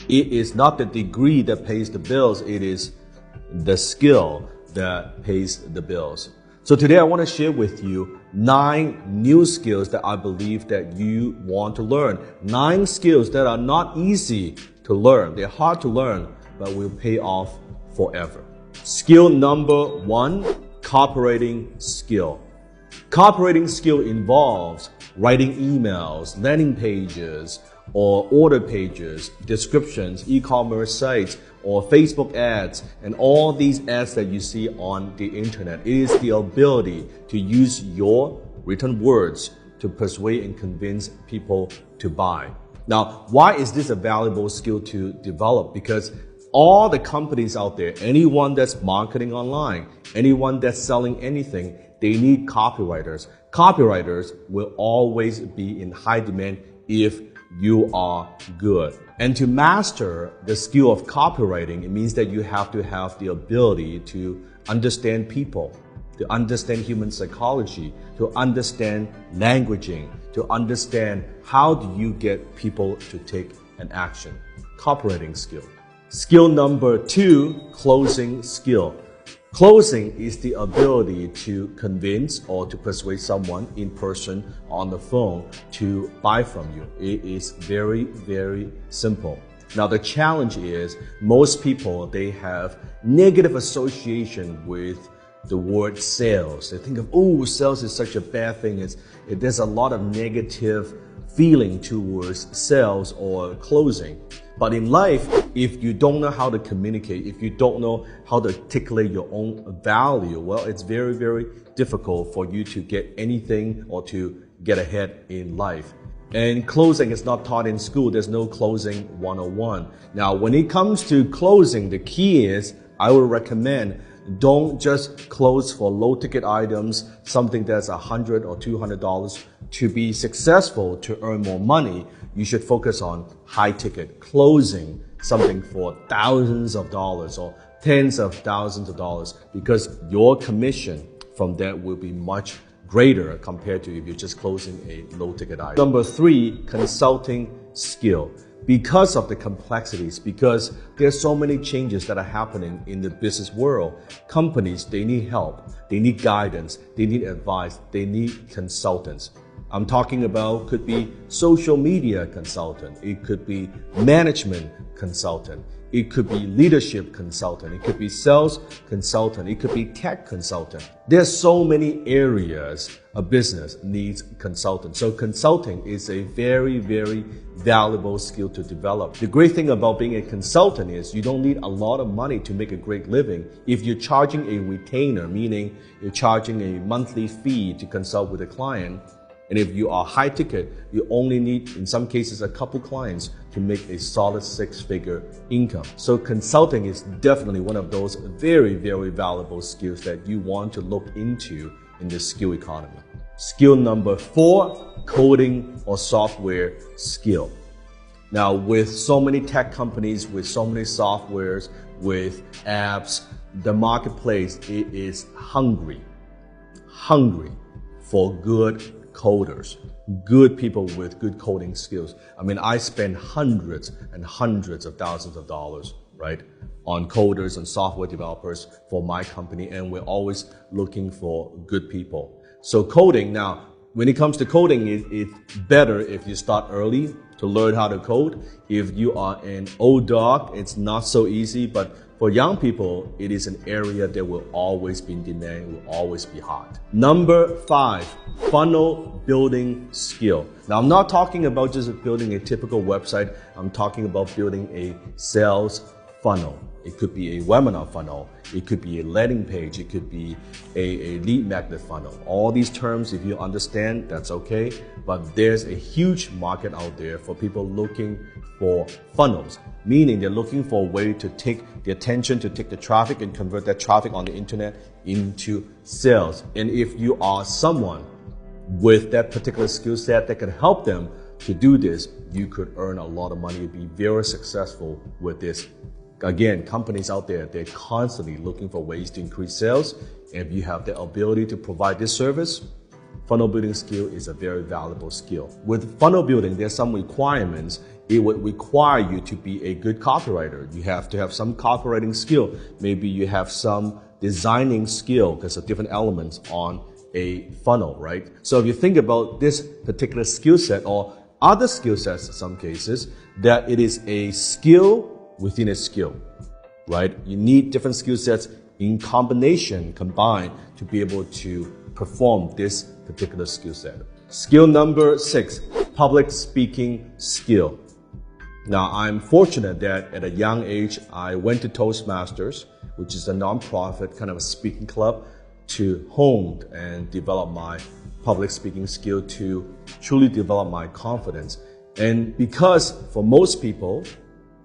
It is not the degree that pays the bills, it is the skill that pays the bills. So today I want to share with you 9 new skills that I believe that you want to learn. 9 skills that are not easy to learn. They're hard to learn, but will pay off forever. Skill number 1, copywriting skill. Copywriting skill involves writing emails, landing pages, or order pages, descriptions, e-commerce sites, or Facebook ads, and all these ads that you see on the internet. It is the ability to use your written words to persuade and convince people to buy. Now, why is this a valuable skill to develop? Because all the companies out there, anyone that's marketing online, anyone that's selling anything, they need copywriters. Copywriters will always be in high demand if you are good. And to master the skill of copywriting, it means that you have to have the ability to understand people, to understand human psychology, to understand languaging, to understand how do you get people to take an action. Copywriting skill. Skill number 2, closing skill. Closing is the ability to convince or to persuade someone in person or on the phone to buy from you. It is very, very simple. Now the challenge is most people, they have negative association with the word sales. They think of, oh, sales is such a bad thing. There's a lot of negative feeling towards sales or closing. But in life, if you don't know how to communicate, if you don't know how to articulate your own value, well, it's very, very difficult for you to get anything or to get ahead in life. And closing is not taught in school. There's no closing 101. Now, when it comes to closing, the key is I would recommend don't just close for low ticket items, something that's $100 or $200. To be successful, to earn more money, you should focus on high ticket, closing something for thousands of dollars or tens of thousands of dollars, because your commission from that will be much greater compared to if you're just closing a low ticket item. Number 3, consulting skill. Because of the complexities, because there's so many changes that are happening in the business world, companies, they need help, they need guidance, they need advice, they need consultants. I'm talking about, could be social media consultant, it could be management consultant, it could be leadership consultant, it could be sales consultant, it could be tech consultant. There's so many areas a business needs consultants. So consulting is a very, very valuable skill to develop. The great thing about being a consultant is you don't need a lot of money to make a great living. If you're charging a retainer, meaning you're charging a monthly fee to consult with a client, and if you are high ticket, you only need, in some cases, a couple clients to make a solid 6-figure income. So consulting is definitely one of those very, very valuable skills that you want to look into in the skill economy. Skill number 4, coding or software skill. Now, with so many tech companies, with so many softwares, with apps, the marketplace, it is hungry for good coders, good people with good coding skills. I mean, I spend hundreds and hundreds of thousands of dollars, right, on coders and software developers for my company, and we're always looking for good people. So coding, now, when it comes to coding, it's better if you start early to learn how to code. If you are an old dog, it's not so easy, but for young people, it is an area that will always be in demand, will always be hot. Number 5, funnel building skill. Now, I'm not talking about just building a typical website. I'm talking about building a sales funnel. It could be a webinar funnel. It could be a landing page. It could be a lead magnet funnel. All these terms, if you understand, that's okay. But there's a huge market out there for people looking for funnels, meaning they're looking for a way to take the attention, to take the traffic and convert that traffic on the internet into sales. And if you are someone with that particular skill set that can help them to do this, you could earn a lot of money, be very successful with this. Again, companies out there, they're constantly looking for ways to increase sales. And if you have the ability to provide this service, funnel building skill is a very valuable skill. With funnel building, there's some requirements. It would require you to be a good copywriter. You have to have some copywriting skill. Maybe you have some designing skill because of different elements on a funnel, right? So if you think about this particular skill set or other skill sets in some cases, that it is a skill within a skill, right? You need different skill sets in combination, combined to be able to perform this particular skill set. Skill number 6, public speaking skill. Now, I'm fortunate that at a young age, I went to Toastmasters, which is a nonprofit kind of a speaking club, to hone and develop my public speaking skill, to truly develop my confidence. And because for most people,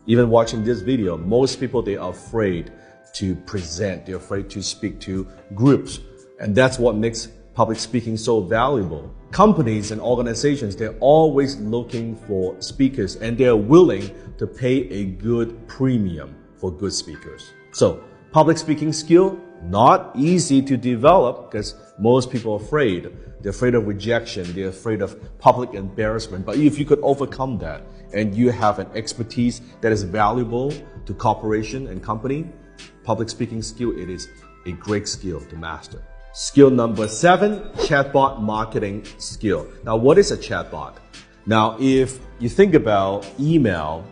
even watching this video, most people, they are afraid to present, they're afraid to speak to groups. And that's what makes public speaking so valuable. Companies and organizations, they're always looking for speakers and they're willing to pay a good premium for good speakers. So, public speaking skill, not easy to develop because most people are afraid. They're afraid of rejection. They're afraid of public embarrassment. But if you could overcome that and you have an expertise that is valuable to corporation and company, public speaking skill, it is a great skill to master. Skill number 7, chatbot marketing skill. Now, what is a chatbot? Now, if you think about email,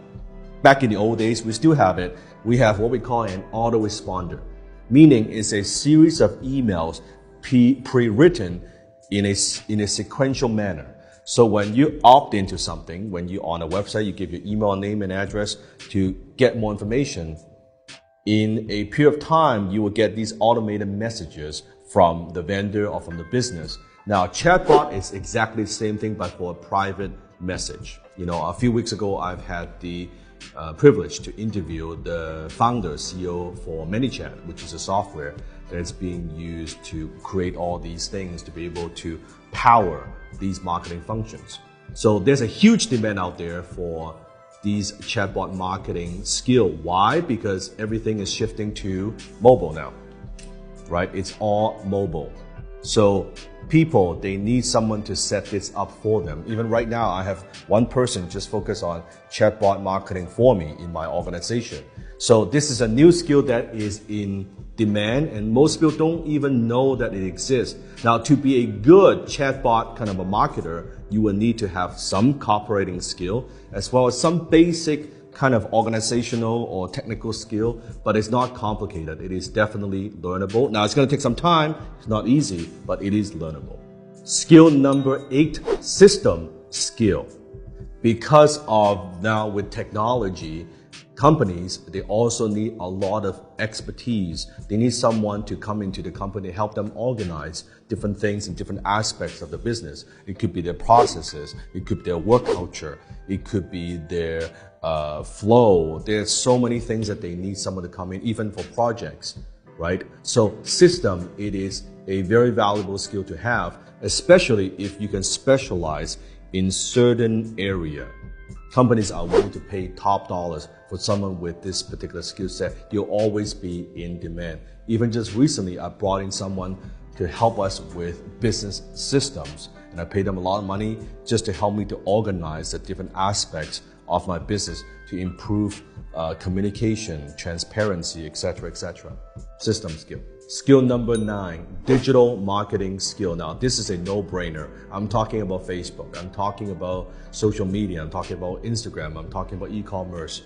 back in the old days, we still have it. We have what we call an autoresponder, meaning it's a series of emails pre-written in a sequential manner. So when you opt into something, when you're on a website, you give your email name and address to get more information. In a period of time, you will get these automated messages from the vendor or from the business. Now, chatbot is exactly the same thing, but for a private message. You know, a few weeks ago, I've had the privilege to interview the founder, CEO for ManyChat, which is a software that's being used to create all these things to be able to power these marketing functions. So there's a huge demand out there for these chatbot marketing skill. Why? Because everything is shifting to mobile now, right? It's all mobile. So people, they need someone to set this up for them. Even right now, I have one person just focus on chatbot marketing for me in my organization. So this is a new skill that is in demand and most people don't even know that it exists. Now, to be a good chatbot kind of a marketer, you will need to have some copywriting skill as well as some basic kind of organizational or technical skill, but it's not complicated. It is definitely learnable. Now, it's going to take some time. It's not easy, but it is learnable. Skill number 8, system skill. Because of now with technology, companies, they also need a lot of expertise. They need someone to come into the company, help them organize different things in different aspects of the business. It could be their processes, it could be their work culture, it could be their flow. There's so many things that they need someone to come in, even for projects, right? So system, it is a very valuable skill to have, especially if you can specialize in certain area. Companies are willing to pay top dollars for someone with this particular skill set. You'll always be in demand. Even just recently, I brought in someone to help us with business systems. And I paid them a lot of money just to help me to organize the different aspects of my business to improve communication, transparency, etc., etc. System skill. Skill number 9, digital marketing skill. Now, this is a no-brainer. I'm talking about Facebook. I'm talking about social media. I'm talking about Instagram. I'm talking about e-commerce.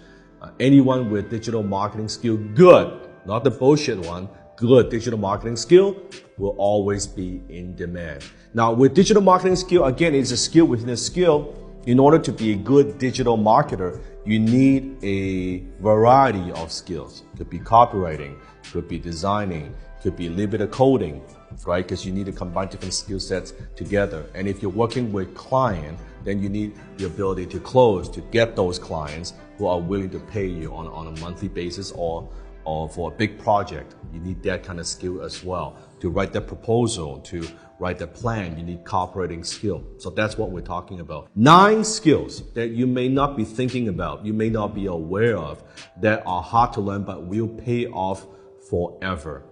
Anyone with digital marketing skill, good, not the bullshit one, good digital marketing skill will always be in demand. Now, with digital marketing skill, again, it's a skill within a skill. In order to be a good digital marketer, you need a variety of skills. It could be copywriting, could be designing, could be a little bit of coding, right? Because you need to combine different skill sets together. And if you're working with clients, then you need the ability to close, to get those clients who are willing to pay you on a monthly basis or for a big project. You need that kind of skill as well. To write the proposal, to write the plan, you need copywriting skill. So that's what we're talking about. 9 skills that you may not be thinking about, you may not be aware of, that are hard to learn but will pay off forever.